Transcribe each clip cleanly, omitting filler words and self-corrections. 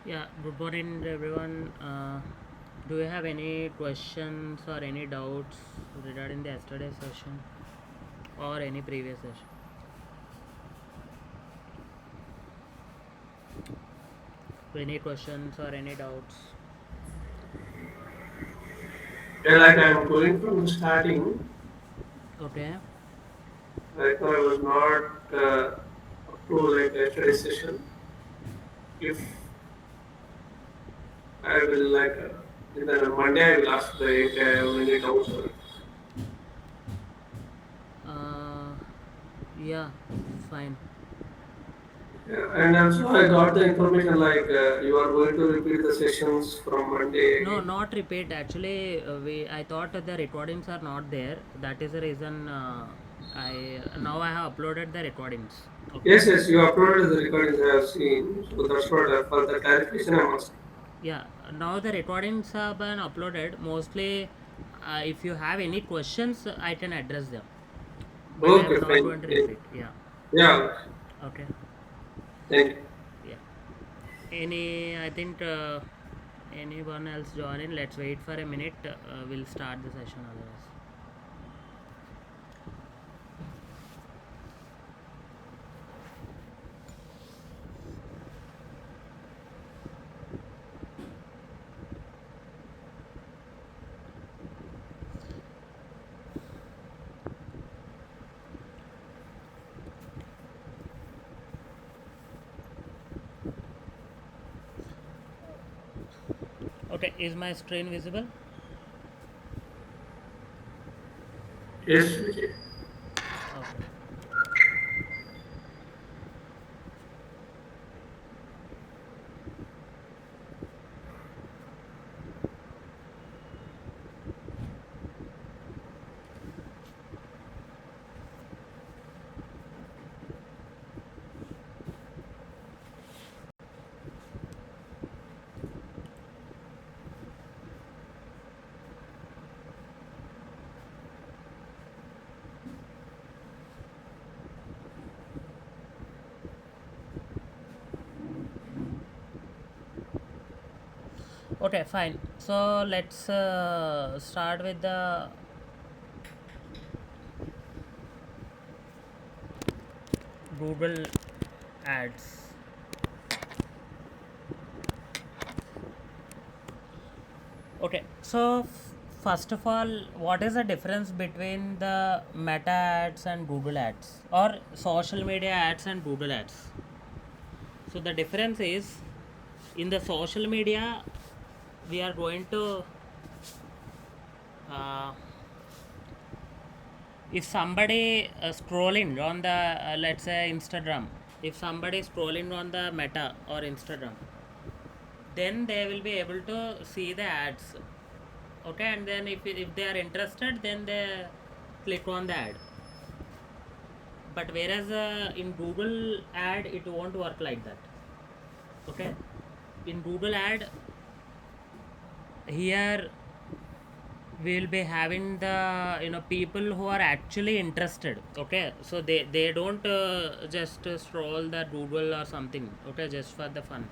Yeah, good morning everyone. Do you have any questions or any doubts regarding the yesterday's session or any previous session? Any questions or any doubts? Yeah, like I'm going from starting. Okay. Right now, I was not up to like yesterday's session. If I will like in the Monday, I will ask the if I have any doubts. Uh, yeah, fine. Yeah, and also I got the information like you are going to repeat the sessions from Monday No, again. not repeat. Actually, we I thought that the recordings are not there. That is the reason I now I have uploaded the recordings. Okay. Yes, yes, you uploaded the recordings I have seen. So that's what for the clarification I'm asking. Yeah, now the recordings have been uploaded. Mostly, if you have any questions, I can address them. But I Okay, am not fine. going to Thank repeat. you. Yeah. Yeah, Okay. thank you. Yeah. I think anyone else joining? Let's wait for a minute. We'll start the session otherwise. Okay. Is my screen visible? Yes, Vijay. Okay. Okay. Fine. So let's start with the Google ads. Okay, so first of all, what is the difference between the Meta ads and Google ads or social media ads and Google ads? So the difference is in the social media, we are going to uh, if somebody scrolling on the let's say Instagram, if somebody is scrolling on the Meta or Instagram, then they will be able to see the ads. Okay, and then if they are interested, then they click on the ad. But whereas in Google ad, it won't work like that. Okay, in Google ad, here we will be having the people who are actually interested. Okay, so they don't just scroll the Google or something. Okay, just for the fun.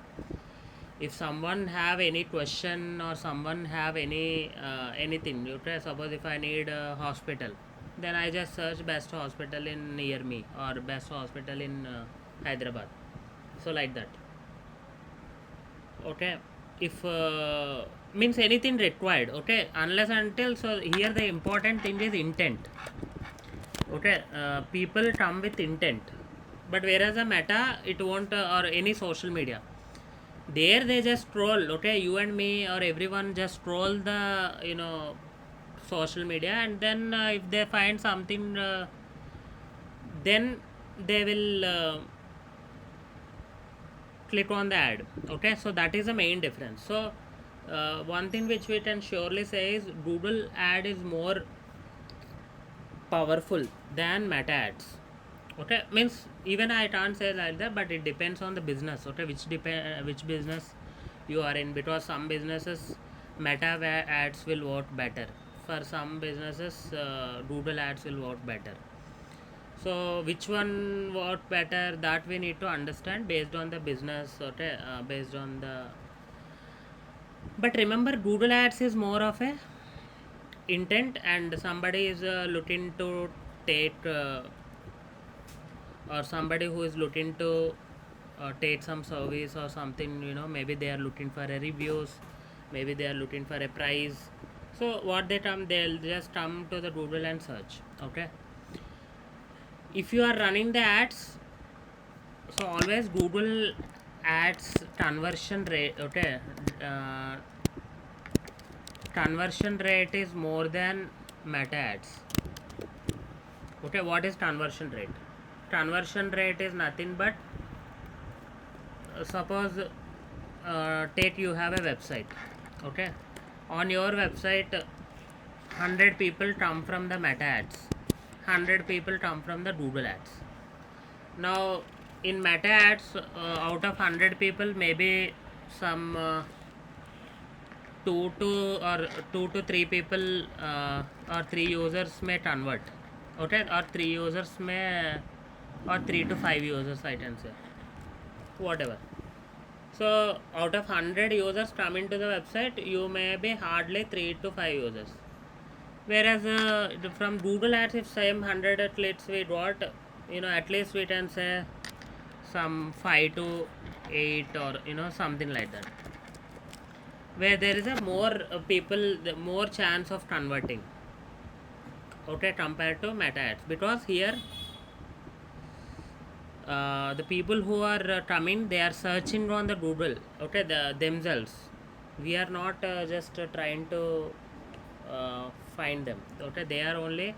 If someone have any question or someone have anything, okay, suppose if I need a hospital, then I just search best hospital in near me or best hospital in Hyderabad, so like that. Okay, if means anything required. Okay, unless until, so here the important thing is intent. Okay, people come with intent, but whereas a Meta, it won't, or any social media, there they just scroll. Okay, you and me or everyone just scroll the social media, and then if they find something, then they will click on the ad. Okay, so that is the main difference. So one thing which we can surely say is Google ad is more powerful than Meta ads. Okay, means even I can't say like that, but it depends on the business. Okay, which business you are in, because some businesses Meta ads will work better. For some businesses, Google ads will work better. So which one work better, that we need to understand based on the business, okay, based on the. But remember, Google Ads is more of a intent, and somebody is looking to take or somebody who is looking to take some service or something, maybe they are looking for a reviews, maybe they are looking for a price. So what they'll just come to the Google and search. Okay, if you are running the ads, so always Google Ads conversion rate, okay, uh, conversion rate is more than Meta Ads. Okay, what is conversion rate? Conversion rate is nothing but suppose take you have a website. Okay, on your website 100 people come from the Meta Ads, 100 people come from the Google Ads. Now in Meta Ads, out of 100 people, maybe some 2 to 3 people or 3 users may convert. Okay, or 3 users may, or 3 to 5 users I can say, whatever. So out of 100 users coming to the website, you may be hardly 3 to 5 users. Whereas from Google Ads, if same 100 clicks we got, at least we can say some 5 to 8, or something like that, where there is a more people, the more chance of converting, okay, compared to Meta Ads. Because here the people who are coming, they are searching on the Google, okay, themselves. We are not just trying to find them, okay, they are only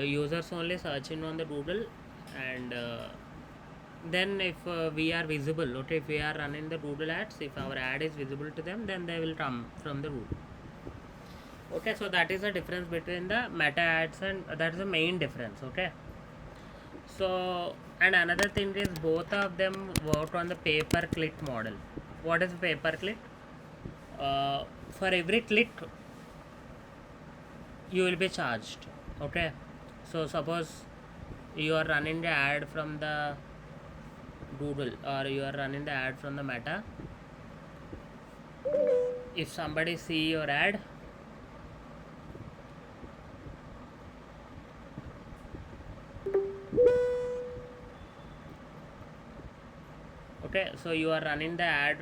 users only searching on the Google. And then if we are visible, okay, if we are running the Google Ads, if our ad is visible to them, then they will come from the Google. Okay, so that is the difference between the Meta Ads, and that is the main difference. Okay, so, and another thing is both of them work on the pay per click model. What is pay per click? For every click you will be charged. Okay, so suppose you are running the ad from the Google, or you are running the ad from the Meta. If somebody see your ad, okay, so you are running the ad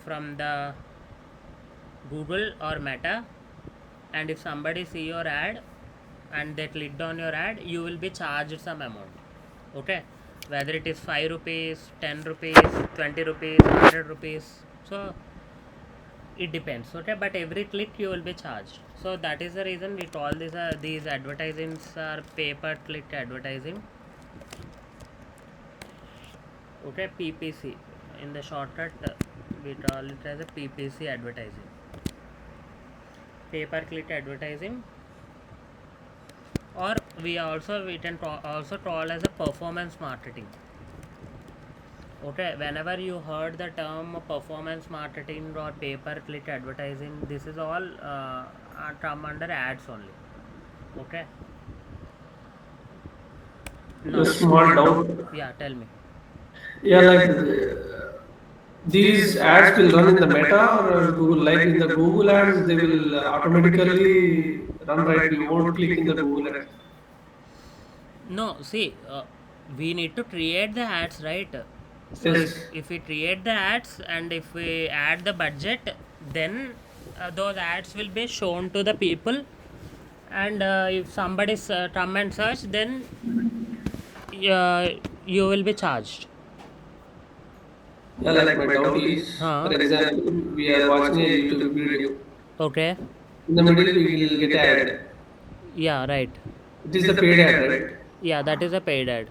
from the Google or Meta, and if somebody see your ad and they clicked on your ad, you will be charged some amount. Okay, whether it is 5 rupees, 10 rupees, 20 rupees, 100 rupees, so it depends. Okay, but every click you will be charged. So that is the reason we call these advertisings are pay per click advertising. Okay, PPC in the shortcut, we call it as a PPC advertising, pay per click advertising. Or we can also call as a performance marketing. Okay, whenever you heard the term performance marketing or pay per click advertising, this is all come under ads only. Okay, A now, small doubt. yeah, tell me. Yeah, like these ads will run in the Meta or Google. Like in the Google ads, they will automatically run, right? We won't click in the Google ads. No, see, we need to create the ads, right? So Yes. if we create the ads and if we add the budget, then those ads will be shown to the people. And if somebody come and search, then you will be charged. Yeah, like my doubt is, for example, we are watching a YouTube video. Okay. In the middle, we will get ad. Yeah, right. It is the paid ad, right? Yeah, that is a paid ad.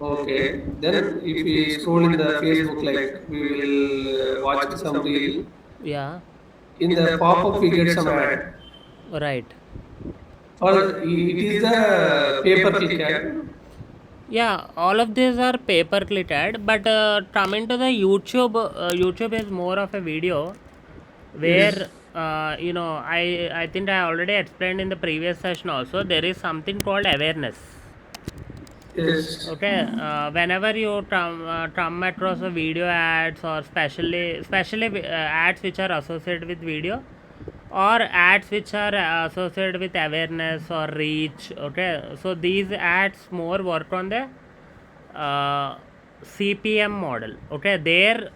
Okay. Then if we scroll in the Facebook, like we will watch some reel. Yeah, In the pop-up, we get some ad. right. Or it is the pay-per-click ad. Yeah, all of these are pay per click ad, but coming to the YouTube, YouTube is more of a video It where is. I think I already explained in the previous session also. There is something called awareness. Yes. Okay, whenever you come across a video ads, or especially ads which are associated with video, or ads which are associated with awareness or reach. Okay, so these ads more work on the uh, CPM model. Okay, there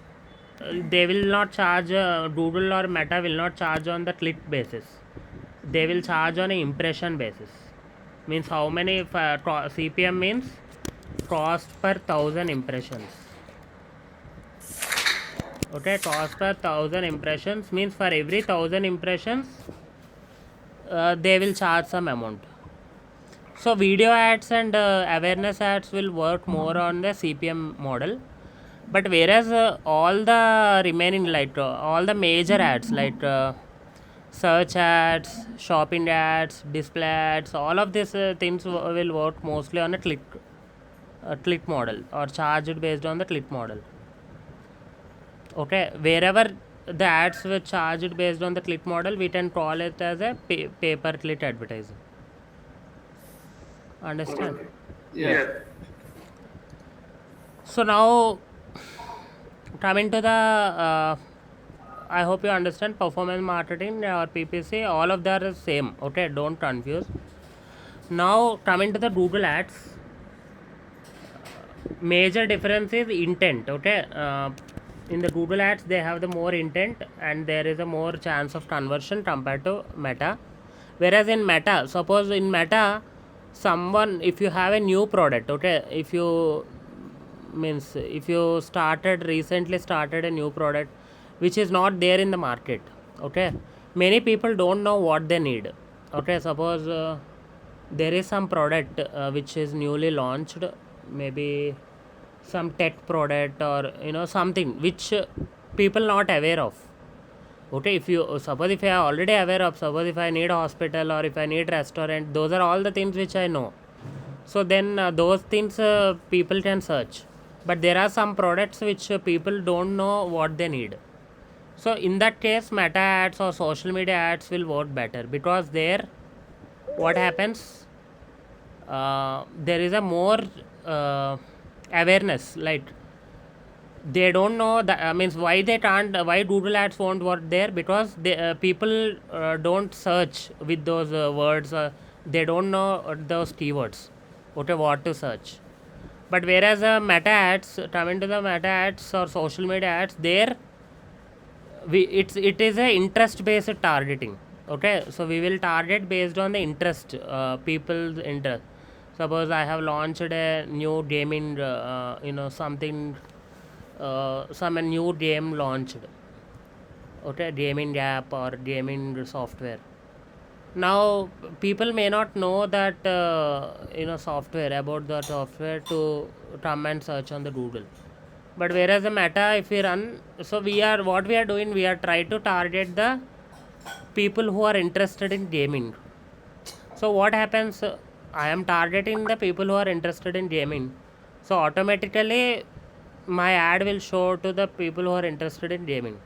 they will not charge, Google or Meta will not charge on the click basis. They will charge on an impression basis. Means how many CPM means cost per 1,000 impressions. Okay, cost per 1,000 impressions means for every 1,000 impressions they will charge some amount. So video ads and awareness ads will work more on the CPM model, but whereas all the remaining, like all the major ads, like search ads, shopping ads, display ads, all of these things will work mostly on a click model, or charged based on the click model. Okay, wherever the ads were charged based on the click model, we can call it as a pay per click advertising. Understand? Okay. Yes. Yeah. So now coming to the I hope you understand performance marketing or PPC, all of that is same. Okay, don't confuse. Now coming to the Google ads, major difference is intent. Okay, in the Google ads they have the more intent, and there is a more chance of conversion compared to Meta. Whereas in Meta, suppose in Meta, someone, if you have a new product, okay, if you means if you recently started a new product which is not there in the market, okay, many people don't know what they need. Okay, suppose there is some product which is newly launched, maybe some tech product, or something which people not aware of. Okay, if you suppose, if I are already aware of, suppose if I need a hospital or if I need restaurant, those are all the things which I know. So then those things people can search, but there are some products which people don't know what they need. So in that case, Meta ads or social media ads will work better, because there what happens, there is a more awareness, like they don't know that, means why they can't, why Google ads won't work there, because people don't search with those words, they don't know those keywords, okay, what to search. But whereas Meta ads, coming to the Meta ads or social media ads, there it is a interest based targeting. Okay, so we will target based on the interest, people's interest. Suppose I have launched a new gaming, something, some new game launched, okay, gaming app or gaming software. Now people may not know that software, about the software, to come and search on the Google. But whereas the Meta, if we run, so we are, what we are doing, we are trying to target the people who are interested in gaming. So what happens, I am targeting the people who are interested in gaming, so automatically my ad will show to the people who are interested in gaming,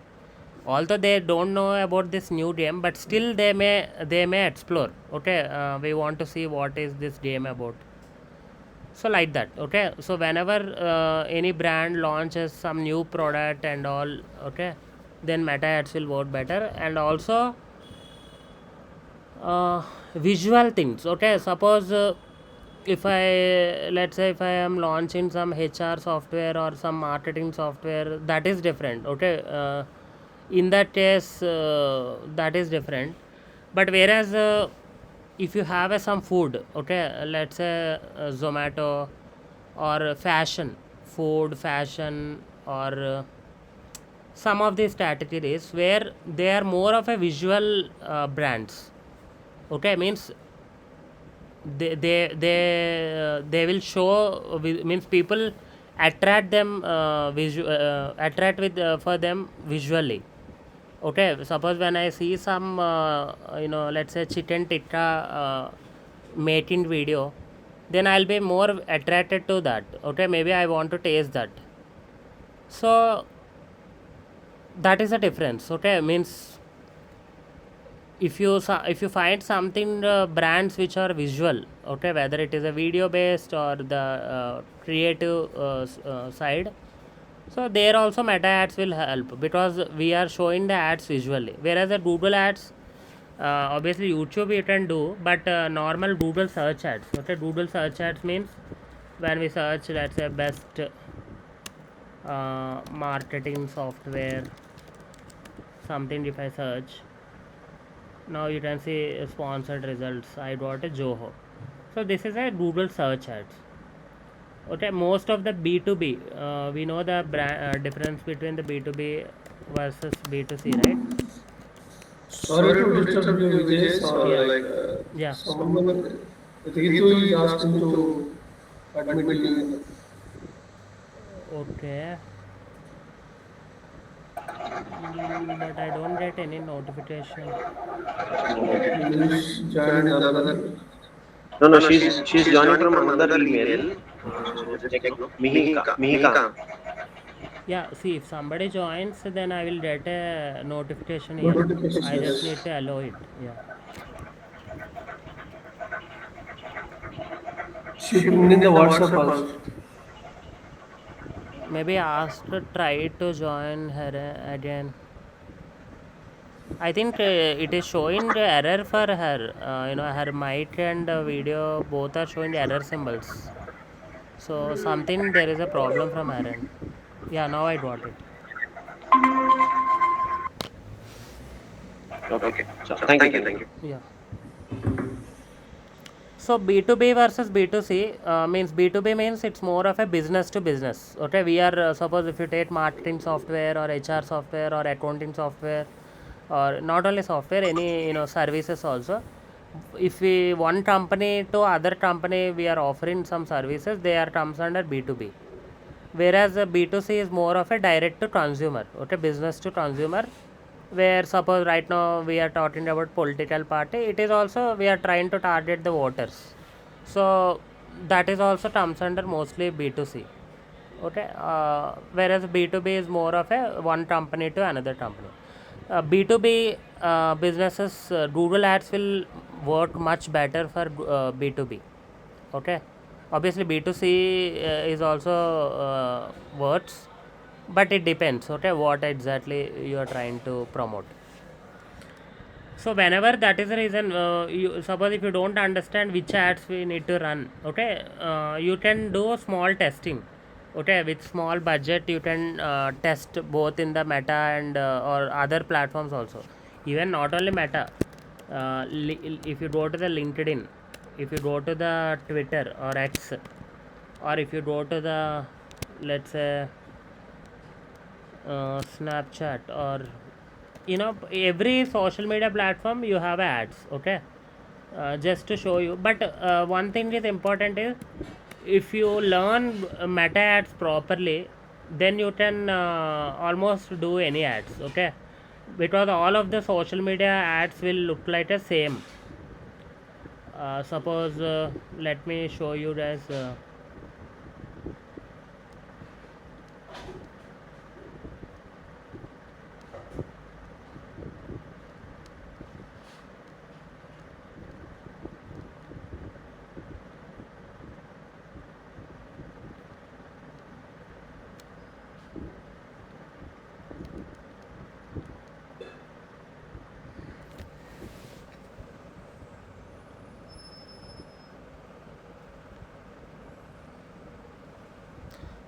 although they don't know about this new game, but still they may explore. Okay, we want to see what is this game about. So like that. Okay, so whenever any brand launches some new product and all, okay, then Meta ads will work better. And also visual things. Okay, suppose if I, let's say, if I am launching some HR software or some marketing software, that is different. Okay, in that case, that is different. But whereas if you have some food, okay, let's say Zomato, or fashion, food, fashion, or some of these categories where they are more of a visual brands. Okay, means they will show means people attract them, attract with for them visually. Okay, suppose when I see some let's say chicken tikka making video, then I'll be more attracted to that. Okay, maybe I want to taste that. So that is a difference. Okay, means if you find something brands which are visual, okay, whether it is a video based or the creative side, so there also meta ads will help because we are showing the ads visually, whereas the Google ads, obviously YouTube you can do, but normal Google search ads, okay, Google search ads means when we search, let's say, best marketing software something, if I search, now you can see sponsored results, I got a Joho. So this is a Google search ads. Okay, most of the B2B, we know the difference between the B2B versus B2C, right? Sorry to disturb you, Vijay. So, Yeah, like, yeah. someone, Ritu is asking to admit you in the. Okay. But I don't get any notification. Please join in another. No, no, she's joining from another email. So just check, no? Mihika. Yeah, see, if somebody joins, then I will get a notification here. Notification, I just yes. need to allow it. Yeah. She pinged in the WhatsApp also. Maybe ask to try to join her again. I think it is showing error for her. Her mic and video both are showing error symbols. So something, there is a problem from her end. Yeah, now I got it. Okay. So thank you, thank you. Yeah. So B2B versus B2C means B2B means it's more of a business to business. Okay, we are suppose if you take marketing software or HR software or accounting software, or not only software, any services also. If we one company to other company we are offering some services, they are comes under B2B. Whereas B2C is more of a direct to consumer, okay, business to consumer, where suppose right now we are talking about political party, it is also we are trying to target the voters, so that is also comes under mostly B2C, okay, whereas B2B is more of a one company to another company. B2B businesses, Google ads will work much better for B2B, okay. Obviously B2C is also works, but it depends, okay, what exactly you are trying to promote. So whenever, that is the reason, you suppose if you don't understand which ads we need to run, okay, you can do small testing, okay, with small budget you can test both in the Meta and or other platforms also, even not only Meta, if you go to the LinkedIn, if you go to the Twitter or X, or if you go to the, let's say, Snapchat, or every social media platform you have ads, okay, just to show you. But one thing is important is, if you learn Meta ads properly, then you can almost do any ads, okay, because all of the social media ads will look like the same. Suppose let me show you guys.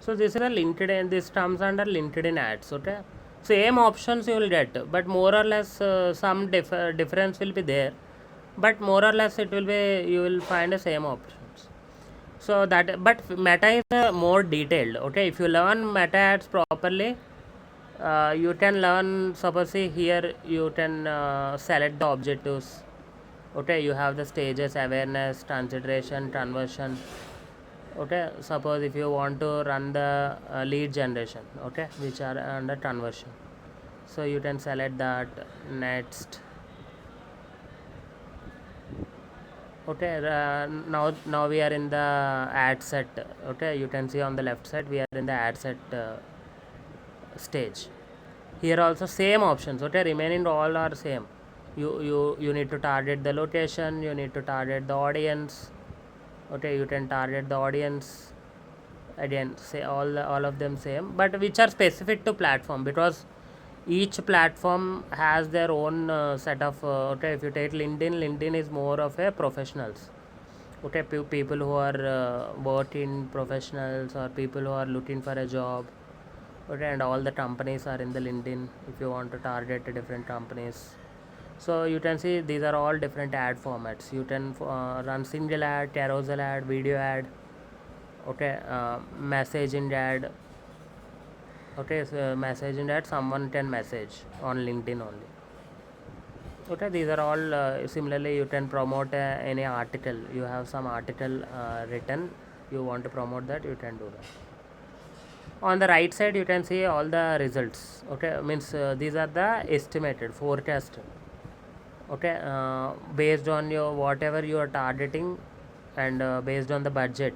So this is a LinkedIn. This comes under LinkedIn ads. Okay, same options you will get, but more or less some difference will be there. But more or less it will be, you will find the same options. So that, but Meta is more detailed. Okay, if you learn Meta ads properly, you can learn. Suppose see here, you can select the objectives. Okay, you have the stages: awareness, consideration, conversion. Okay, suppose if you want to run the lead generation, okay, which are under conversion, so you can select that. Next, okay, now we are in the ad set, okay, you can see on the left side we are in the ad set stage. Here also same options, okay, remaining all are same. You need to target the location, you need to target the audience. Okay, you can target the audience again, say all of them same, but which are specific to platform, because each platform has their own set of okay, if you take LinkedIn is more of a professionals. Okay, people who are working professionals, or people who are looking for a job. Okay, and all the companies are in the LinkedIn if you want to target different companies. So you can see these are all different ad formats. You can run single ad, carousel ad, video ad. Okay, messaging ad. Okay, so messaging ad, someone can message on LinkedIn only. Okay, these are all similarly you can promote any article. You have some article written, you want to promote that, you can do that. On the right side you can see all the results. Okay, means these are the estimated forecast. Okay, based on your whatever you are targeting, and based on the budget.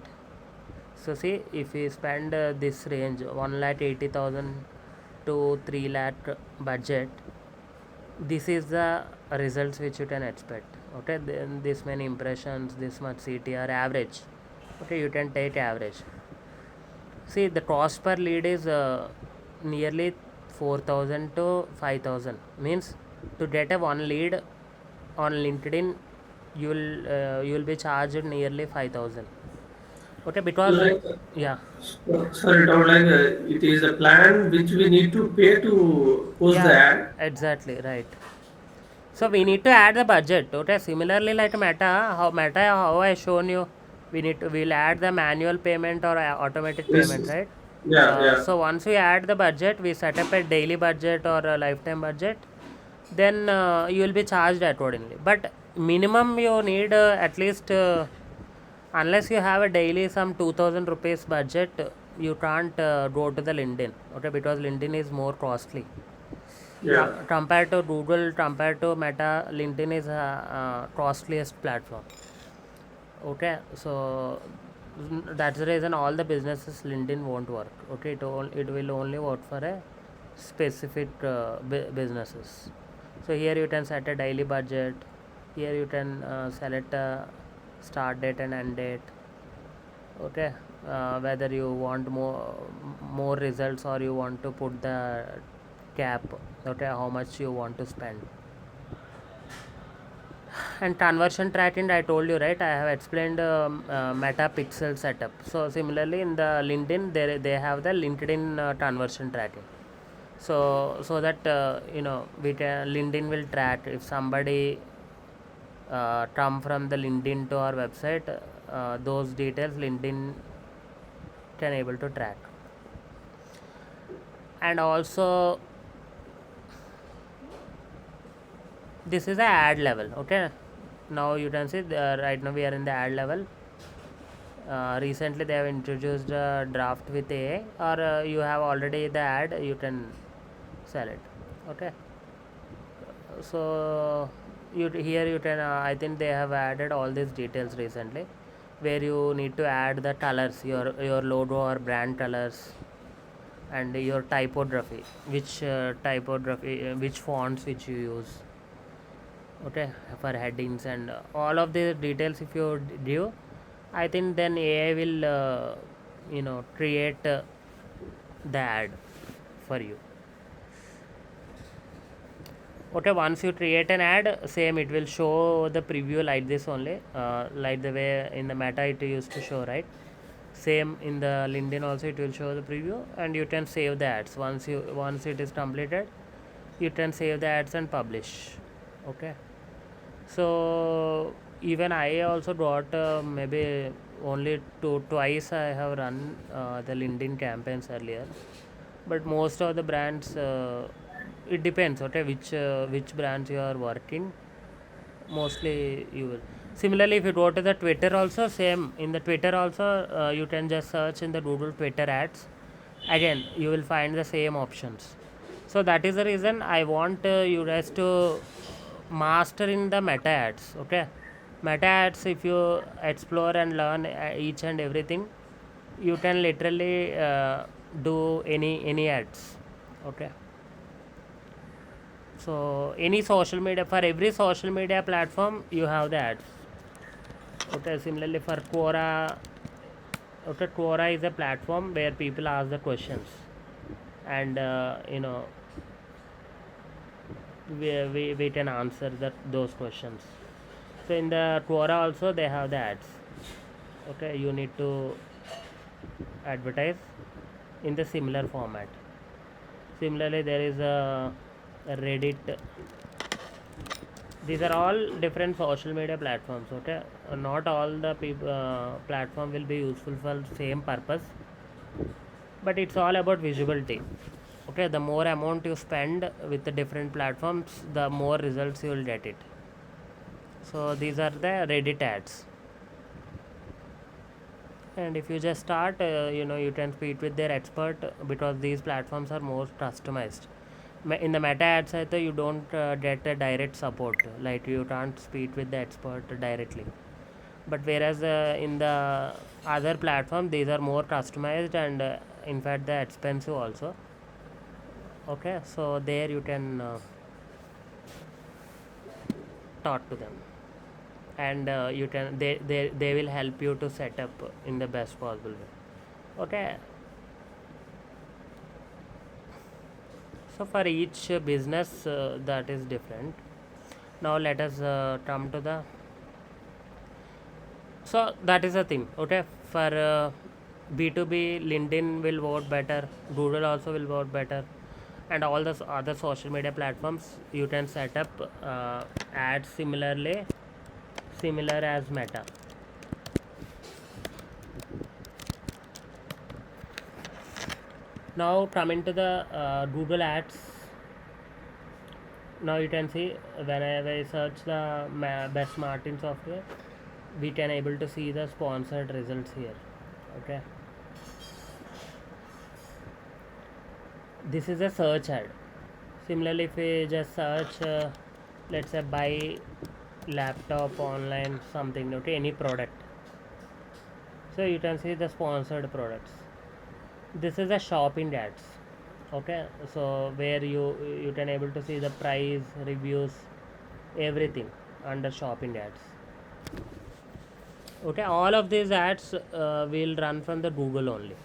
So see, if we spend this range 1,80,000 to 3 lakh budget, this is the results which you can expect. Okay, then this many impressions, this much CTR average. Okay, you can take average. See, the cost per lead is nearly 4,000 to 5,000. Means to get a one lead on LinkedIn, you'll be charged nearly 5,000. Okay, because Like, yeah, sorry, Tom, like it is a plan which we need to pay to post the yeah, ad. exactly right. So we need to add the budget. Okay, similarly like Meta, how I shown you, we'll add the manual payment or automatic payment, This, right? yeah, yeah. So once we add the budget, we set up a daily budget or a lifetime budget, then you will be charged accordingly. But minimum you need at least unless you have a daily some 2,000 rupees budget, you can't go to the LinkedIn. Okay, because LinkedIn is more costly. Yeah. Compared to Google, compared to Meta, LinkedIn is a costliest platform. Okay, so that's the reason all the businesses LinkedIn won't work. Okay, it will only work for a specific businesses. So here you can set a daily budget. Here you can select a start date and end date. Okay, whether you want more results, or you want to put the cap. Okay, how much you want to spend. And conversion tracking, I told you, right? I have explained meta pixel setup. So similarly in the LinkedIn, they have the LinkedIn conversion tracking. So that we can, LinkedIn will track if somebody come from the LinkedIn to our website, those details LinkedIn can able to track. And also this is the ad level. Okay, now you can see right now we are in the ad level. Recently they have introduced a draft with AI, or you have already the ad, you can sell it. Okay, so here you can I think they have added all these details recently, where you need to add the colors, your logo or brand colors, and your typography, which fonts which you use. Okay, for headings and all of the details if you do, I think then AI will create the ad for you. Okay, once you create an ad, same it will show the preview like this only, like the way in the Meta it used to show, right? Same in the LinkedIn also it will show the preview, and you can save the ads. Once it is completed, you can save the ads and publish. Okay, so even I also got maybe only twice I have run the LinkedIn campaigns earlier, but most of the brands, it depends. Okay, which brands you are working, mostly you will. Similarly, if you go to the Twitter also, same in the Twitter also, you can just search in the Google Twitter ads, again you will find the same options. So that is the reason I want you guys to master in the meta ads. Okay, meta ads, if you explore and learn each and everything, you can literally do any ads. Okay, So any social media, for every social media platform you have the ads. Okay, similarly for Quora, okay, Quora is a platform where people ask the questions, and we can answer those questions. So in the Quora also they have the ads. Okay, you need to advertise in the similar format. Similarly there is a Reddit. These are all different social media platforms. Okay, not all the platform will be useful for same purpose, but it's all about visibility. Okay, the more amount you spend with the different platforms, the more results you will get it. So these are the Reddit ads. And if you just start, you can speak with their expert, because these platforms are more customized. In the meta ads either you don't get a direct support, like you can't speak with the expert directly. But whereas in the other platform these are more customized, and in fact they're expensive also. Okay, so there you can talk to them, and you can they will help you to set up in the best possible way. Okay, so for each business that is different. Now let us come to the, so that is the thing. Okay, for B2B, LinkedIn will work better, Google also will work better, and all the other social media platforms you can set up ads similar as Meta. Now coming to the Google ads. Now you can see whenever I search the best marketing software, we can able to see the sponsored results here. Okay, this is a search ad. Similarly, if we just search let's say buy laptop online something, okay, any product, so you can see the sponsored products. This is a shopping ads. Okay, so where you can able to see the price, reviews, everything under shopping ads. Okay, all of these ads will run from the Google only.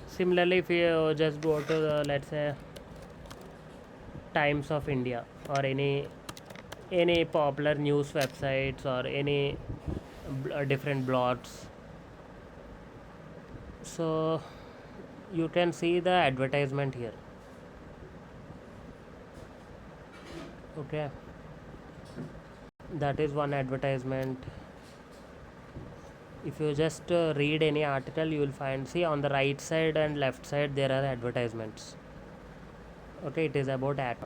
Similarly, if you just go to the, let's say, Times of India, or any popular news websites, or any different blogs, so you can see the advertisement here. Okay, that is one advertisement. If you just read any article, you will find, see, on the right side and left side there are advertisements. Okay, it is about ad.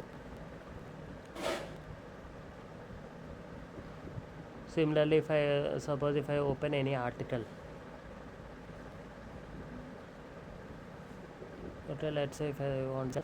Similarly, if I suppose if I open any article, okay, let's say if I want that,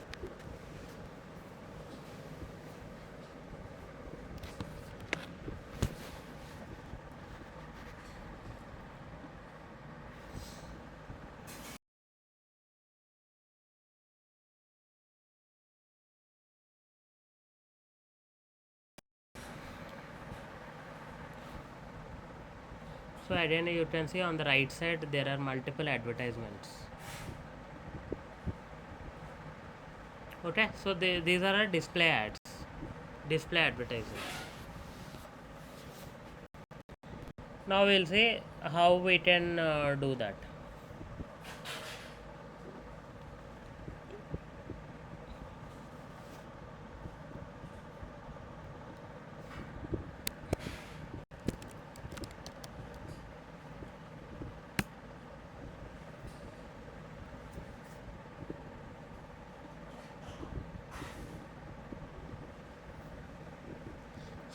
so again you can see on the right side there are multiple advertisements. Okay, so these are display ads, display advertising. Now we'll see how we can do that.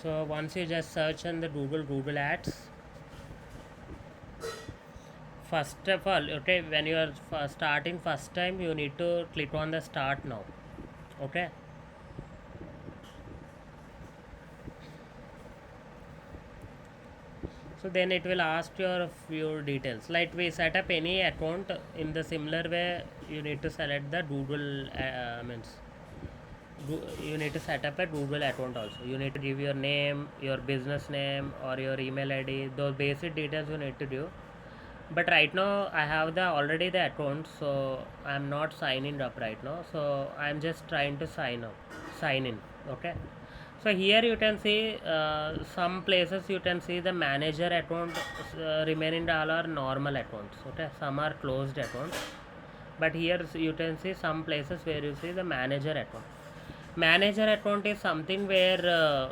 So once you just search on the Google ads, first of all, okay, when you are starting first time, you need to click on the start now. Okay, So then it will ask your few details. Like we set up any account in the similar way, you need to select the Google you need to set up a Google account also. You need to give your name, your business name, or your email ID. Those basic details you need to do. But right now I have the already the account, so I'm not signing up right now. So I'm just trying to sign in. Okay. So here you can see some places you can see the manager account remaining all are normal accounts. Okay, some are closed accounts, but here you can see some places where you see the manager account. Manager account is something where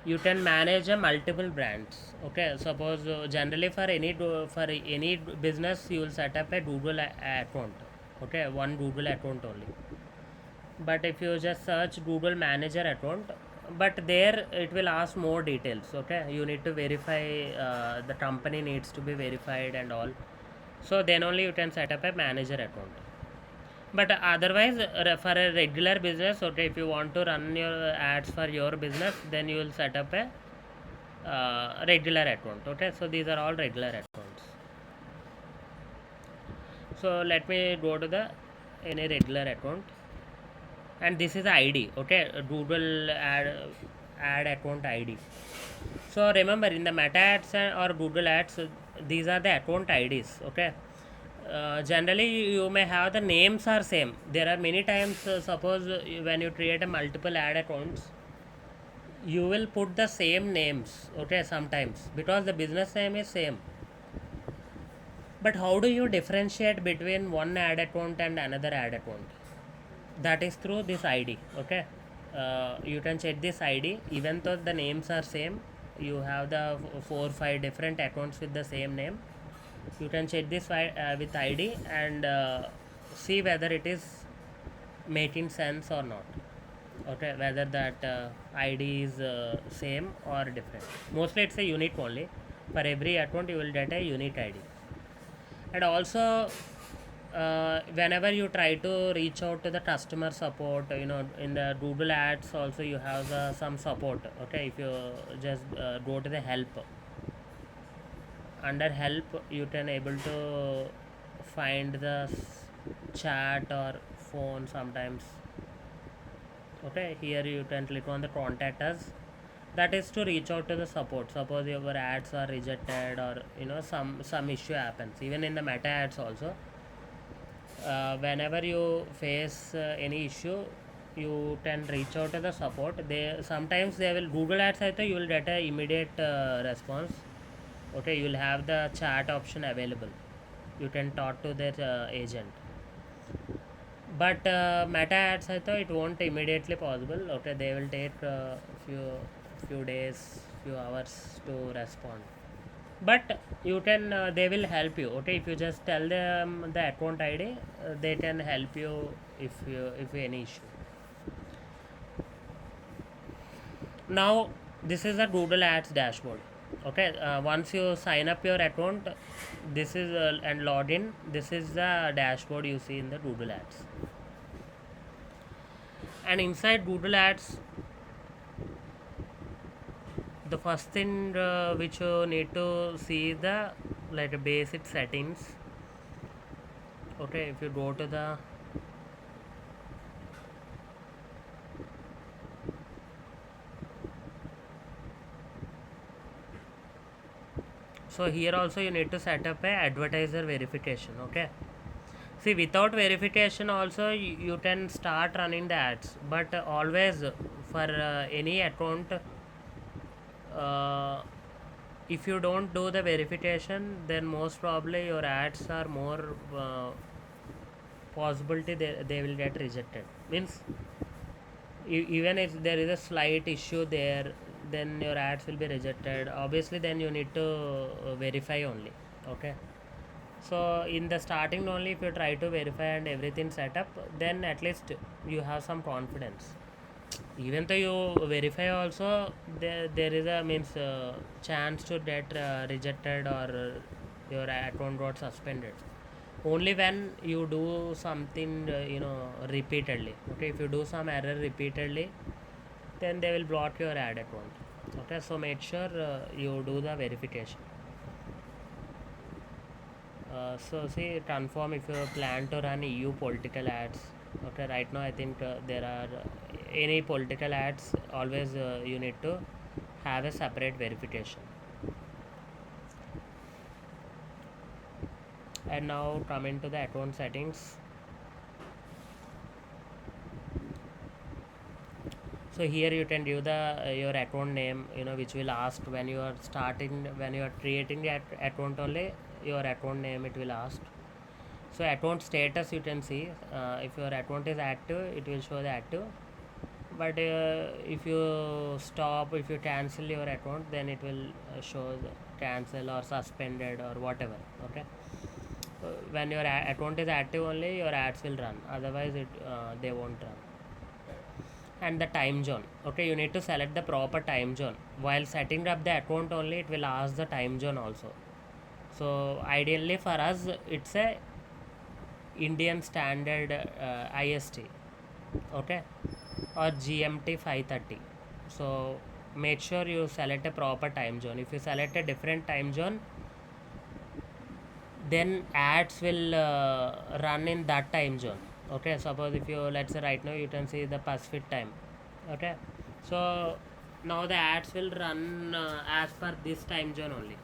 you can manage a multiple brands. Okay, suppose generally for any business you will set up a Google account. Okay, one Google account only. But if you just search Google manager account, but there it will ask more details. Okay, you need to verify, the company needs to be verified and all. So then only you can set up a manager account. But otherwise, for a regular business, okay, if you want to run your ads for your business, then you will set up a regular account. Okay, so these are all regular accounts. So let me go to the any regular account, and this is the ID. Okay, Google ad account ID. So remember, in the Meta ads or Google ads, these are the account IDs. Okay, generally you may have the names are same. There are many times, suppose when you create a multiple ad accounts, you will put the same names. Okay, sometimes because the business name is same. But how do you differentiate between one ad account and another ad account? That is through this ID. Okay, you can check this ID. Even though the names are same, you have the 4 5 different accounts with the same name. You can check this with ID and see whether it is making sense or not. Okay, whether that ID is same or different. Mostly it's a unique only. For every account you will get a unique ID. And also, whenever you try to reach out to the customer support, in the Google ads also you have some support. Okay, if you just go to the help, under help you can able to find the chat or phone sometimes. Okay, here you can click on the contact us. That is to reach out to the support. Suppose your ads are rejected, or some issue happens. Even in the Meta ads also, whenever you face any issue, you can reach out to the support. They sometimes they will Google ads also you will get a immediate response. Okay, you will have the chat option available. You can talk to their agent. But Meta ads also it won't immediately possible. Okay, they will take few days, few hours to respond. But you can they will help you. Okay, if you just tell them the account ID, they can help you if any issue. Now this is a Google ads dashboard. Okay, once you sign up your account, this is and login, this is the dashboard you see in the Google ads. And inside Google ads, the first thing which you need to see the like basic settings. Okay, if you go to the so here also you need to set up a advertiser verification. Okay, see, without verification also you can start running the ads, but always for any account, if you don't do the verification, then most probably your ads are more possibility they will get rejected. Means even if there is a slight issue there, then your ads will be rejected. Obviously then you need to verify only. Okay, so in the starting only, if you try to verify and everything set up, then at least you have some confidence. Even though you verify also, there is a means chance to get rejected, or your account got suspended only when you do something repeatedly. Okay, if you do some error repeatedly, then they will block your ad account. Okay, so make sure you do the verification. So see, confirm if you plan to run EU political ads. Okay, right now I think there are any political ads, always you need to have a separate verification. And now coming to the account settings. So here you can give the your account name, which will ask when you are starting, when you are creating the account only, your account name it will ask. So account status you can see, if your account is active it will show the active, but if you stop, if you cancel your account, then it will show the cancel or suspended or whatever. Okay, when your account is active only your ads will run, otherwise they won't run. And the time zone, okay, you need to select the proper time zone while setting up the account only, it will ask the time zone also. So ideally for us it's a Indian standard IST, okay, or GMT 5:30. So make sure you select a proper time zone. If you select a different time zone, then ads will run in that time zone. Okay, suppose if you, let's say right now you can see the Pacific time. Okay, so now the ads will run as per this time zone only.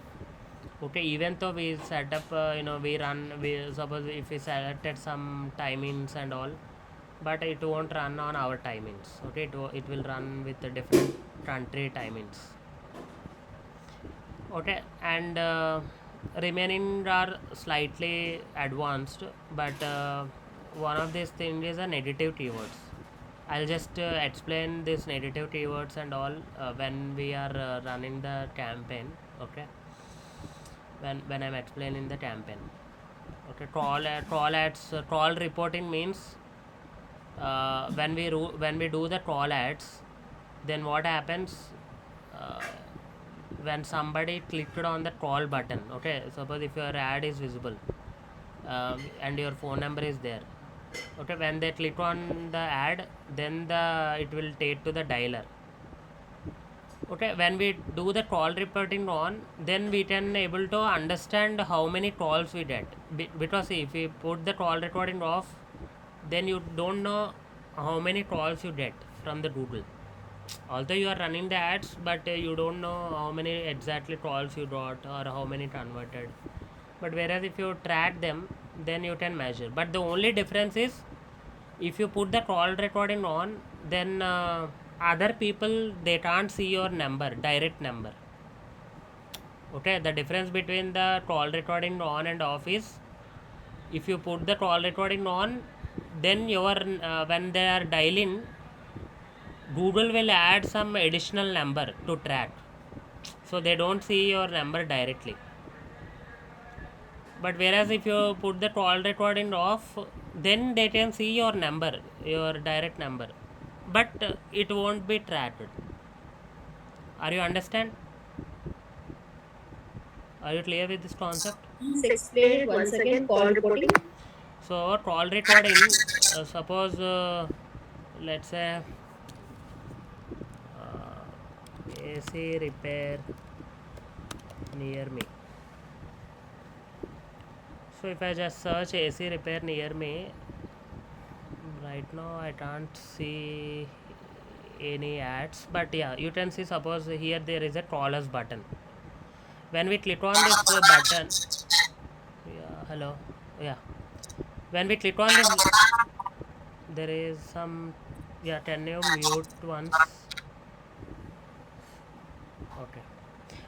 Okay, even though we set up, we suppose if we selected some timings and all, but it won't run on our timings. Okay, it will run with the different country timings. Okay, and remaining are slightly advanced, but one of these things is a negative keywords. I'll just explain this negative keywords and all when we are running the campaign. Okay, when I'm explaining the campaign. Okay, call ads, call reporting means when we do the call ads, then what happens uh, when somebody clicked on the call button. Okay, suppose if your ad is visible and your phone number is there. Okay, when they click on the ad, then it will take to the dialer. Okay, when we do the call reporting on, then we can able to understand how many calls we get. Because if we put the call recording off, then you don't know how many calls you get from the Google. Although you are running the ads, but you don't know how many exactly calls you got or how many converted. But whereas if you track them, then you can measure. But the only difference is, if you put the call recording on, then other people they can't see your number, direct number. Okay, the difference between the call recording on and off is, if you put the call recording on, then your when they are dialing, Google will add some additional number to track, so they don't see your number directly. But whereas if you put the call recording off, then they can see your number, your direct number, but it won't be tracked. Are you understand? Are you clear with this concept? Please explain it once again. Call reporting. So call recording, suppose let's say AC repair near me. So if I just search AC repair near me, right now I can't see any ads, but yeah, you can see, suppose here there is a call us button. When we click on this button, yeah, hello, yeah, when we click on this, there is some, yeah, can you mute once? Okay,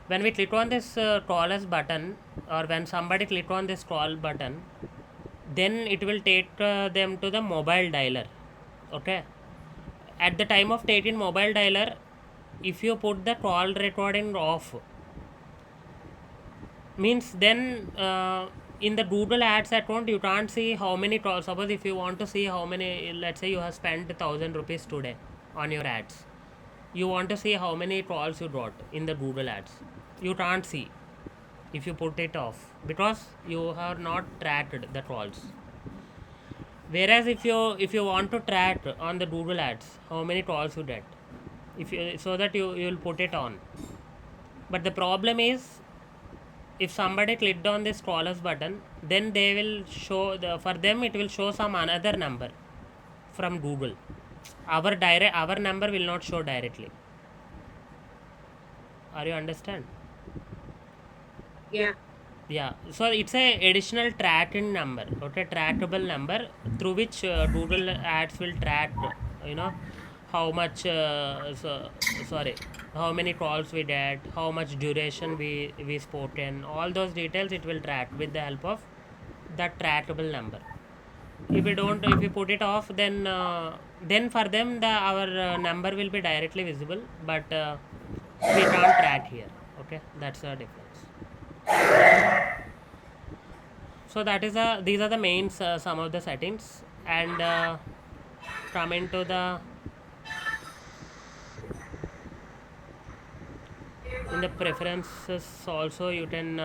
when we click on this call us button, or when somebody click on this call button, then it will take them to the mobile dialer. Okay, at the time of taking mobile dialer, if you put the call recording off, means then in the Google ads account you can't see how many calls. Suppose if you want to see how many, let's say you have spent 1,000 rupees today on your ads, you want to see how many calls you got in the Google ads, you can't see if you put it off, because you have not tracked the calls. Whereas if you want to track on the Google ads how many calls you get, if you, so that you will put it on, But the problem is, if somebody clicked on this scrollers button, then they will show for them it will show some another number from Google. Our number will not show directly. Are you understand? Yeah. Yeah, so it's a additional tracking number, okay, trackable number through which Google ads will track, you know, how much, sorry, how many calls we did, how much duration we spoken, all those details it will track with the help of that trackable number. If we put it off, then for them our number will be directly visible, but we can't track here. Okay, that's the difference. So that is these are the main some of the settings, and coming to the in the preferences also, you can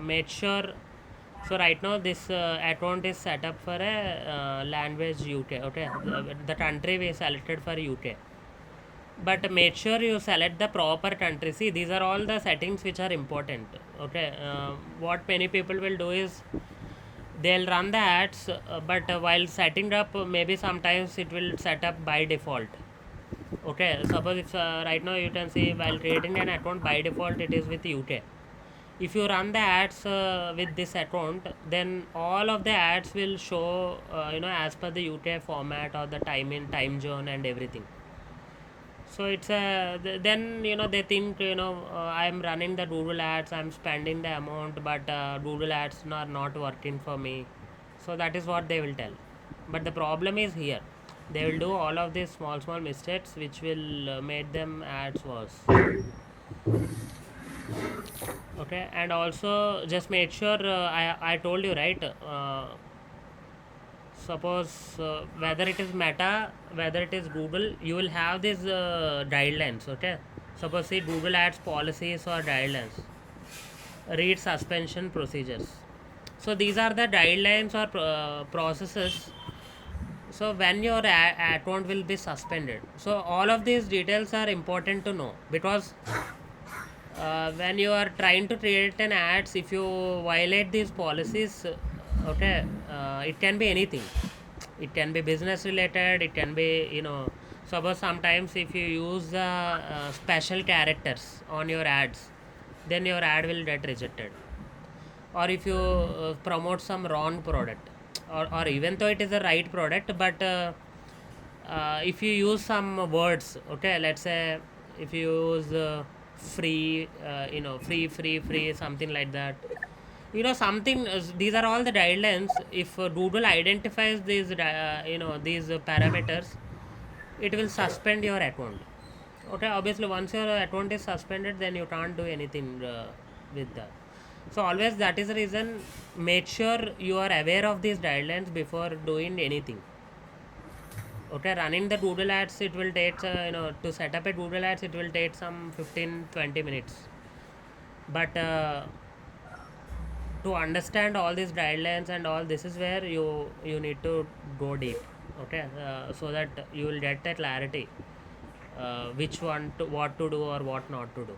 make sure. So right now this account is set up for a language UK, okay, the country we selected for UK, but make sure you select the proper country. See, these are all the settings which are important, okay. What many people will do is they'll run the ads, but while setting up, maybe sometimes it will set up by default. Okay, suppose if right now you can see while creating an account, by default it is with UK. If you run the ads with this account, then all of the ads will show as per the UK format or the time zone and everything. So it's then they think I'm running the Google ads, I'm spending the amount, but Google ads are not working for me. So that is what they will tell. But the problem is here, they will do all of these small mistakes which will make them ads worse. Okay, and also just make sure, I told you, right, suppose whether it is Meta, whether it is Google, you will have these guidelines. Okay, suppose see Google ads policies or guidelines, read suspension procedures. So these are the guidelines or processes. So when your account will be suspended, so all of these details are important to know, because when you are trying to create an ads, if you violate these policies, okay, it can be anything. It can be business related, it can be suppose sometimes if you use the special characters on your ads, then your ad will get rejected. Or if you promote some wrong product, or even though it is the right product, but if you use some words, okay, let's say if you use free, free, something like that, something, these are all the guidelines. If Google identifies these parameters, it will suspend your account. Okay, obviously once your account is suspended, then you can't do anything with that. So always, that is the reason, make sure you are aware of these guidelines before doing anything. Okay, running the Google ads, it will take to set up a Google ads, it will take some 15-20 minutes, but to understand all these guidelines and all, this is where you need to go deep. Okay, so that you will get that clarity, which one to what to do or what not to do.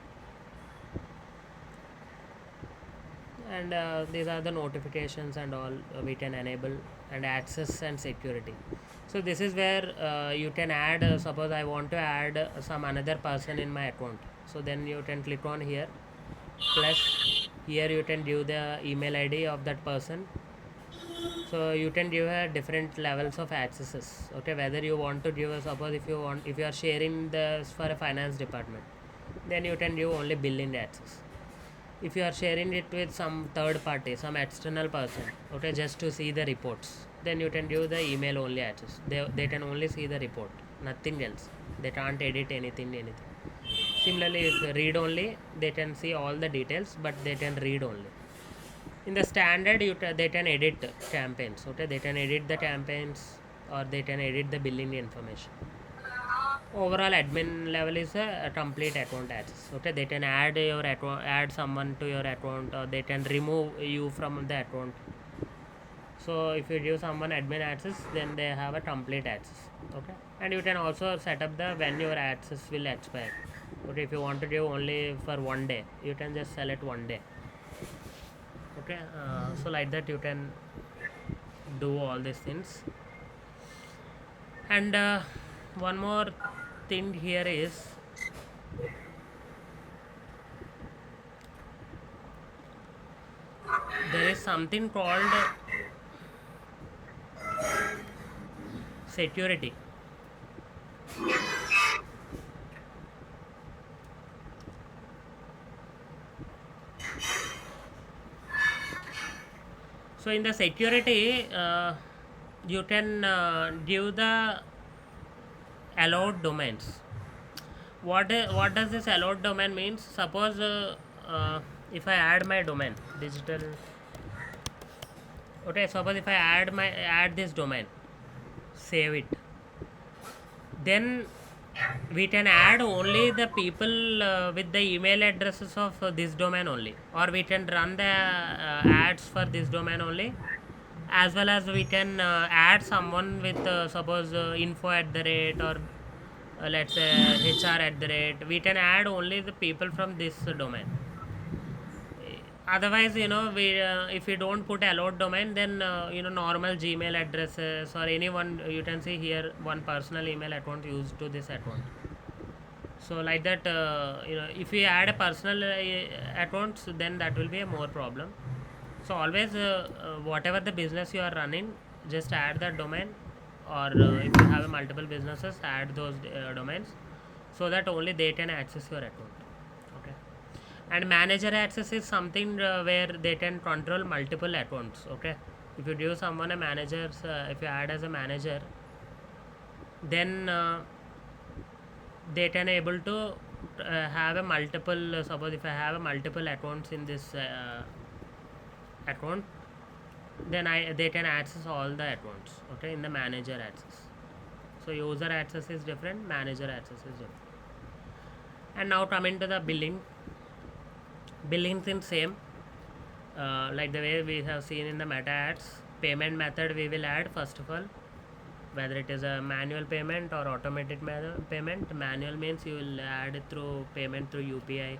And these are the notifications and all we can enable, and access and security. So this is where you can add, suppose I want to add some another person in my account, so then you can click on here, plus here you can give the email ID of that person. So you can give different levels of accesses. Okay, whether you want to give suppose if you are sharing this for a finance department, then you can give only billing access. If you are sharing it with some third party, some external person, okay, just to see the reports, then you can give the email only access. They can only see the report, nothing else. They can't edit anything. Similarly, if read only, they can see all the details, but they can read only. In the standard, they can edit campaigns. Okay, they can edit the campaigns, or they can edit the billing information. Overall admin level is a complete account access. Okay, they can add your account, add someone to your account, or they can remove you from the account. So if you give someone admin access, then they have a complete access. Okay, and you can also set up the when your access will expire. Okay, if you want to give only for one day, you can just sell it one day. Okay, so like that you can do all these things. And one more thing here is there is something called security. So in the security, you can give the allowed domains. What does this allowed domain means? Suppose if I add my domain digital, okay, suppose if I add this domain, save it, then we can add only the people with the email addresses of this domain only, or we can run the ads for this domain only, as well as we can add someone with suppose info at the rate, or let's say HR at the rate. We can add only the people from this domain. Otherwise, we if we don't put allowed domain, then normal Gmail addresses or anyone, you can see here one personal email account used to this account. So like that, if we add a personal accounts, then that will be a more problem. So always, whatever the business you are running, just add that domain, or if you have multiple businesses, add those domains, so that only they can access your account. Okay. And manager access is something where they can control multiple accounts. Okay. If you give someone a manager, if you add as a manager, then they can able to have a multiple, suppose if I have a multiple accounts in this account, then they can access all the accounts. Okay, in the manager access. So user access is different, manager access is different. And now coming to the billing is same, like the way we have seen in the meta ads. Payment method we will add first of all, whether it is a manual payment or automated payment. Manual means you will add it through payment through UPI,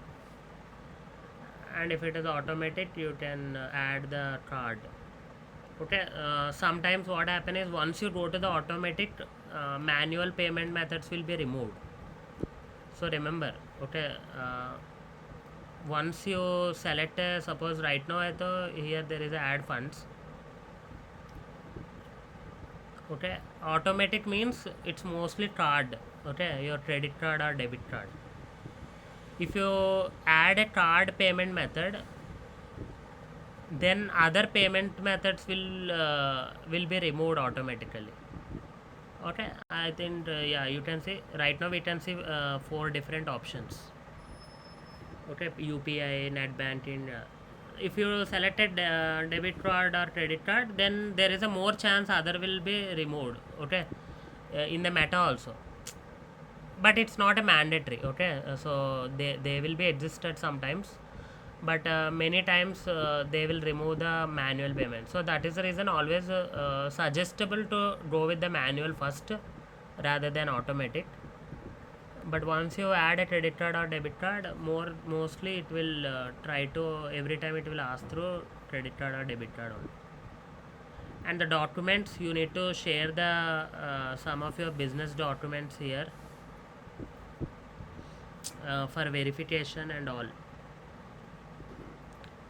and if it is automatic, you can add the card. Okay, sometimes what happen is once you go to the automatic, manual payment methods will be removed. So remember, okay, once you select suppose right now here there is a add funds. Okay, automatic means it's mostly card. Okay, your credit card or debit card. If you add a card payment method, then other payment methods will be removed automatically. Okay, I think yeah, you can see right now we can see 4 different options. Okay, UPI, net banking. If you selected debit card or credit card, then there is a more chance other will be removed. Okay, in the meta also, but it's not a mandatory. Okay, so they will be existed sometimes, but many times they will remove the manual payment. So that is the reason always suggestible to go with the manual first rather than automatic. But once you add a credit card or debit card, mostly it will try to every time it will ask through credit card or debit card only. And the documents, you need to share the some of your business documents here for verification and all.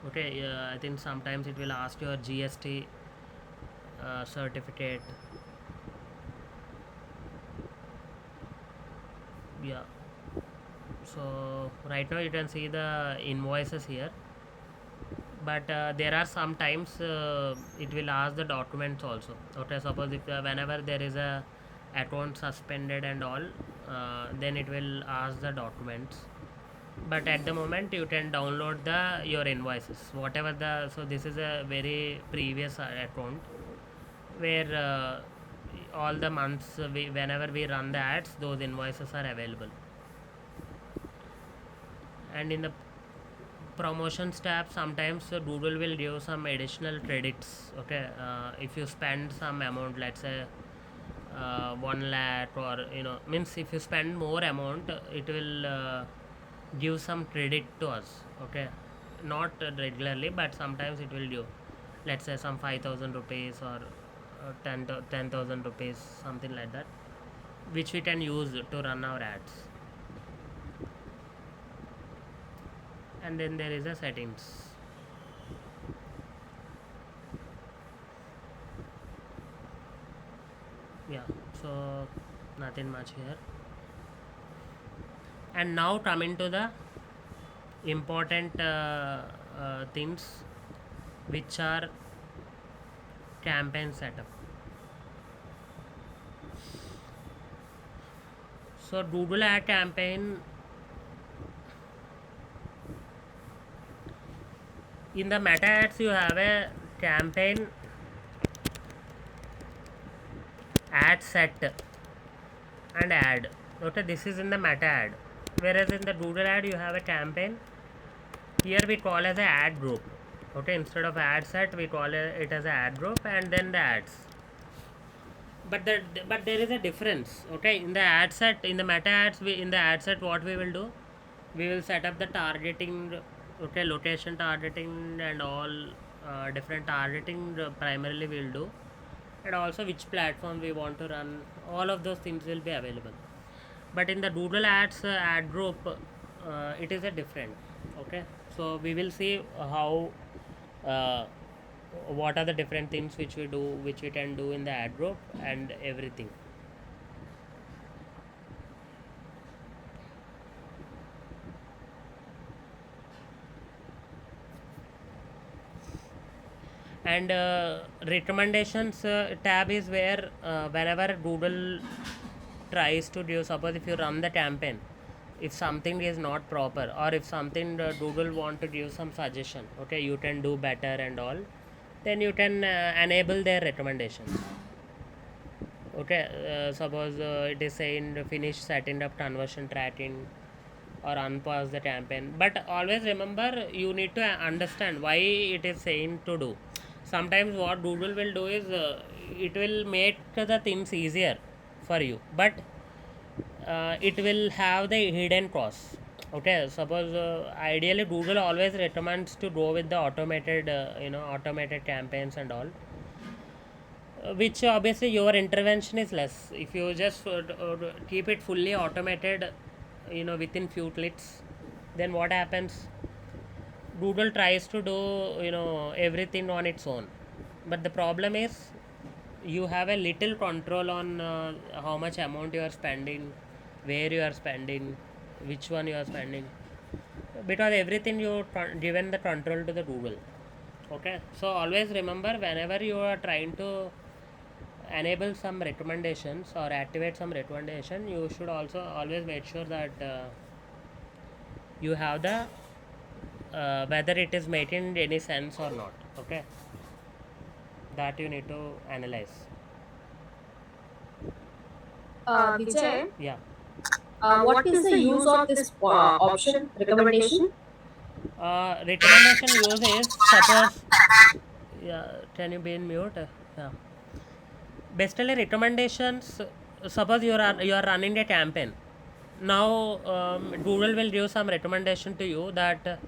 Okay, I think sometimes it will ask your GST certificate. Yeah, so right now you can see the invoices here, but there are some times it will ask the documents also. Okay, suppose if whenever there is a account suspended and all, then it will ask the documents. But at the moment you can download your invoices, whatever so this is a very previous account where all the months whenever we run the ads, those invoices are available. And in the promotions tab, sometimes Google will give some additional credits. Okay, if you spend some amount, let's say 1 lakh, or means if you spend more amount, it will give some credit to us. Okay, not regularly, but sometimes it will do, let's say some 5,000 rupees or 10,000 rupees, something like that, which we can use to run our ads. And then there is a settings. Yeah, so nothing much here. And now coming to the important things, which are campaign setup. So Google ad campaign, in the meta ads you have a campaign ad set and ad. Okay, this is in the meta ad, whereas in the Google ad you have a campaign. Here we call as a ad group. Okay, instead of ad set we call it as a ad group, and then the ads. But there is a difference. Okay, in the ad set, in the meta ads, in the ad set, what we will do, we will set up the targeting. Okay, location targeting and all different targeting primarily we will do, and also which platform we want to run. All of those things will be available. But in the Google ads ad group, it is a different. Okay, so we will see how uh, what are the different things which we do, which we can do in the ad group and everything. And recommendations tab is where whenever Google tries to do, suppose if you run the campaign, if something is not proper, or if something Google want to give some suggestion, okay, you can do better and all, then you can enable their recommendations. Okay, suppose it is saying finish setting up conversion tracking or unpause the campaign, but always remember you need to understand why it is saying to do. Sometimes what Google will do is it will make the things easier for you, but it will have the hidden costs. Okay, suppose ideally Google always recommends to go with the automated automated campaigns and all, which obviously your intervention is less. If you just keep it fully automated, within few clicks, then what happens, Google tries to do everything on its own, but the problem is you have a little control on how much amount you are spending, where you are spending, which one you are spending, because everything you given the control to the Google. Okay, so always remember, whenever you are trying to enable some recommendations or activate some recommendation, you should also always make sure that you have the whether it is making any sense or not. Okay, that you need to analyze. Vijay, Yeah. what is the use of this option recommendation? Recommendation use is, suppose, yeah, can you be in mute? Yeah, basically recommendations, suppose you are running a campaign. Now Google will give some recommendation to you that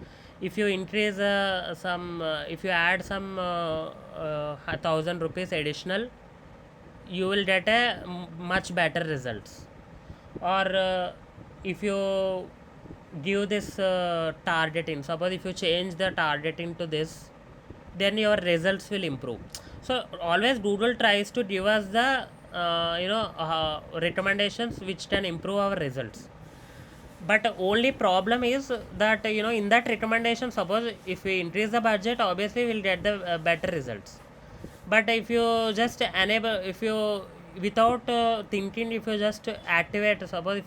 if you increase if you add some 1,000 rupees additional, you will get a much better results. Or if you give this targeting, suppose if you change the targeting to this, then your results will improve. So always Google tries to give us the recommendations which can improve our results. But only problem is that in that recommendation, suppose if we increase the budget, obviously we'll get the better results. But if you just enable, if you without thinking, if you just activate, suppose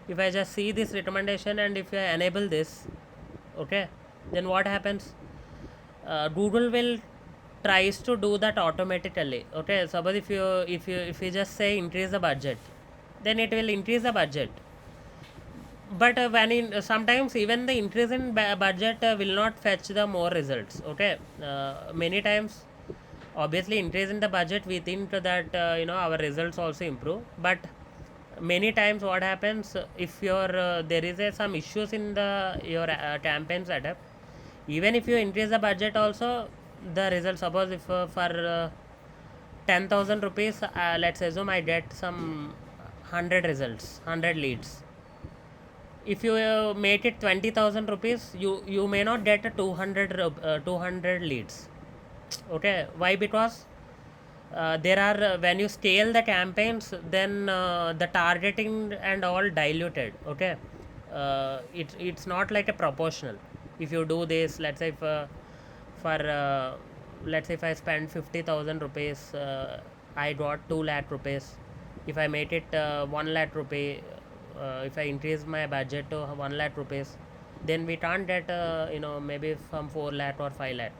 if I just see this recommendation and if you enable this, okay, then what happens, Google will tries to do that automatically. Okay, suppose if you just say increase the budget, then it will increase the budget. But when in sometimes even the increase in budget will not fetch the more results. Okay, many times obviously increase in the budget we think that our results also improve, but many times what happens, if your there is some issues in the your campaign setup, even if you increase the budget also, the result, suppose if for 10,000 rupees, let's assume I get some 100 results, 100 leads. If you make it 20,000 rupees, you may not get a 200 leads. Okay, why? Because there are when you scale the campaigns, then the targeting and all diluted. Okay, it's not like a proportional. If you do this, let's say for let's say if I spend 50,000 rupees, I got 2 lakh rupees. If I make it 1 lakh rupee, if I increase my budget to 1 lakh rupees, then we can't get maybe from 4 lakh or 5 lakh.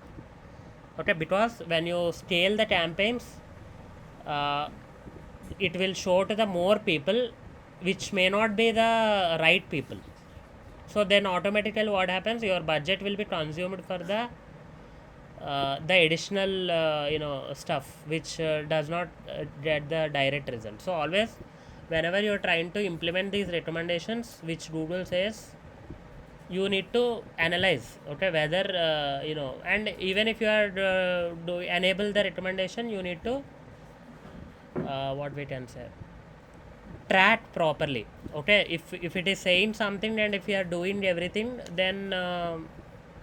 Okay, because when you scale the campaigns, uh, it will show to the more people which may not be the right people. So then automatically what happens, your budget will be consumed for the additional stuff which does not get the direct result. So always whenever you are trying to implement these recommendations which Google says, you need to analyze, okay, whether and even if you are do enable the recommendation, you need to what we can say, track properly. Okay, if it is saying something and if you are doing everything, then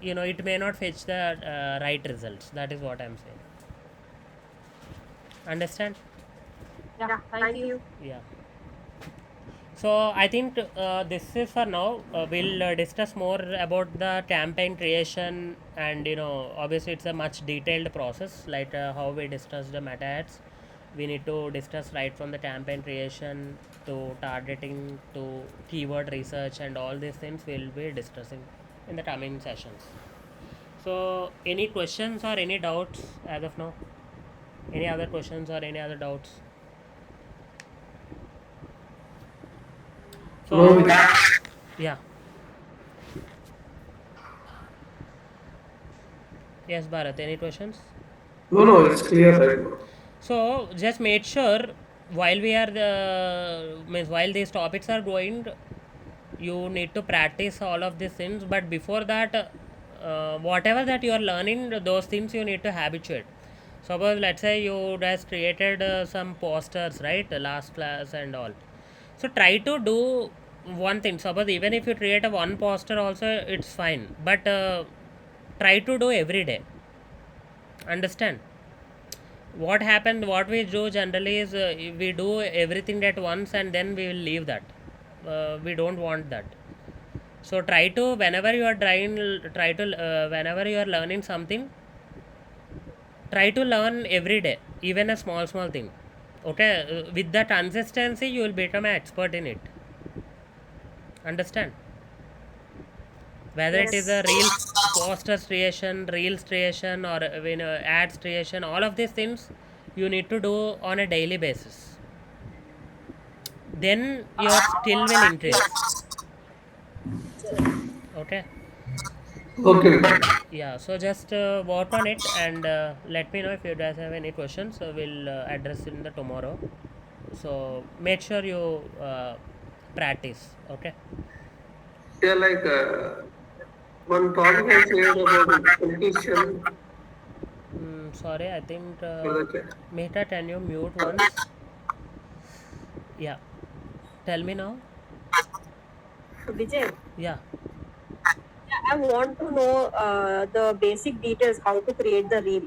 it may not fetch the right results. That is what I'm saying. Understand? Yeah, thank you. Yeah. So I think this is for now. We'll discuss more about the campaign creation, and obviously it's a much detailed process, like how we discussed the meta ads. We need to discuss right from the campaign creation to targeting to keyword research, and all these things we'll be discussing in the coming sessions. So any questions or any doubts as of now? Any other questions or any other doubts? So No, yeah. Yes, Bharat, any questions? no, it's clear right now. So just make sure while we are means while these topics are going, you need to practice all of these things. But before that, whatever that you are learning, those things you need to habituate. Suppose let's say you just created some posters, right? The last class and all. So try to do one thing. Suppose even if you create a one poster also, it's fine. But try to do every day. Understand? What we do generally is we do everything at once and then we will leave that. We don't want that. So try to whenever you are try to whenever you are learning something, try to learn every day, even a small thing. Okay, with the consistency you will become an expert in it. Understand? Whether it is a Yes. reels posters creation, reels creation, or ads creation, all of these things you need to do on a daily basis, then your skill will increase. Okay. Okay. Yeah, so just work on it and let me know if you guys have any questions, so we'll address in the tomorrow. So make sure you practice. Okay. Yeah, like one topic I shared about implementation Sorry, I think for the chat. Mehta, can you mute once? Yeah, tell me now. Vijay, Yeah. I want to know the basic details how to create the reel.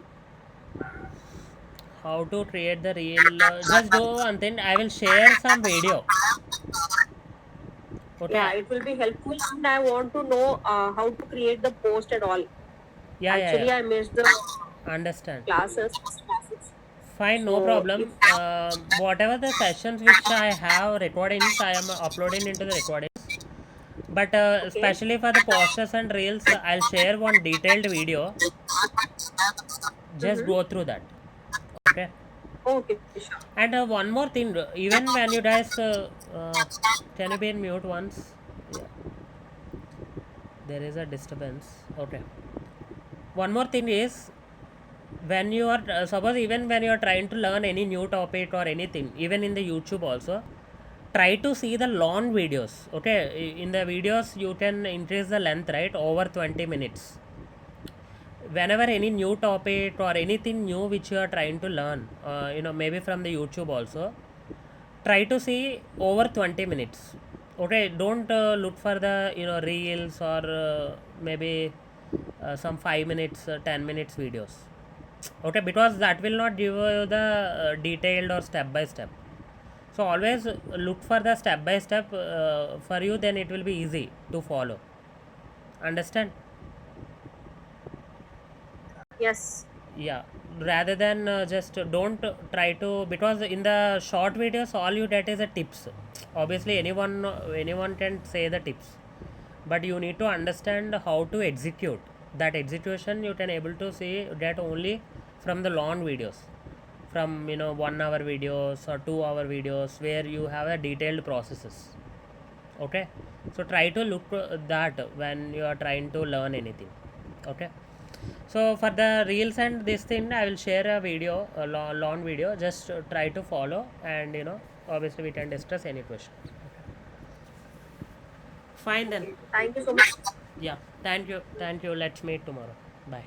How to create the reel? Just do one thing. I will share some video. Yeah, Okay. it will be helpful, and I want to know how to create the post and all. Yeah. Actually, I missed the Understand. classes. Fine, no So if problem. Whatever the sessions which I have recordings, I am uploading into the recordings. But okay, especially for the posters and reels, I'll share one detailed video. Just mm-hmm. go through that. Okay. Okay, sure. And one more thing, even when you guys, can you be in mute once? Yeah, there is a disturbance. Okay. One more thing is, when you are suppose even when you are trying to learn any new topic or anything, even in the YouTube also, try to see the long videos. Okay, in the videos you can increase the length, right, over 20 minutes. Whenever any new topic or anything new which you are trying to learn, maybe from the YouTube also, try to see over 20 minutes. Okay, don't look for the reels or maybe some 5 minutes 10 minutes videos. Okay, because that will not give you the detailed or step by step. So always look for the step by step for you, then it will be easy to follow. Understand? Yes. Yeah, rather than just don't try to, because in the short videos all you get is a tips. Obviously anyone can say the tips, but you need to understand how to execute. That execution you can able to see that only from the long videos, from 1 hour videos or 2 hour videos where you have a detailed processes. Okay, so try to look that when you are trying to learn anything. Okay, so for the reels and this thing I will share a video, a long video, just try to follow, and obviously we can discuss any question. Fine then. Thank you so much. Yeah, thank you, let's meet tomorrow. Bye.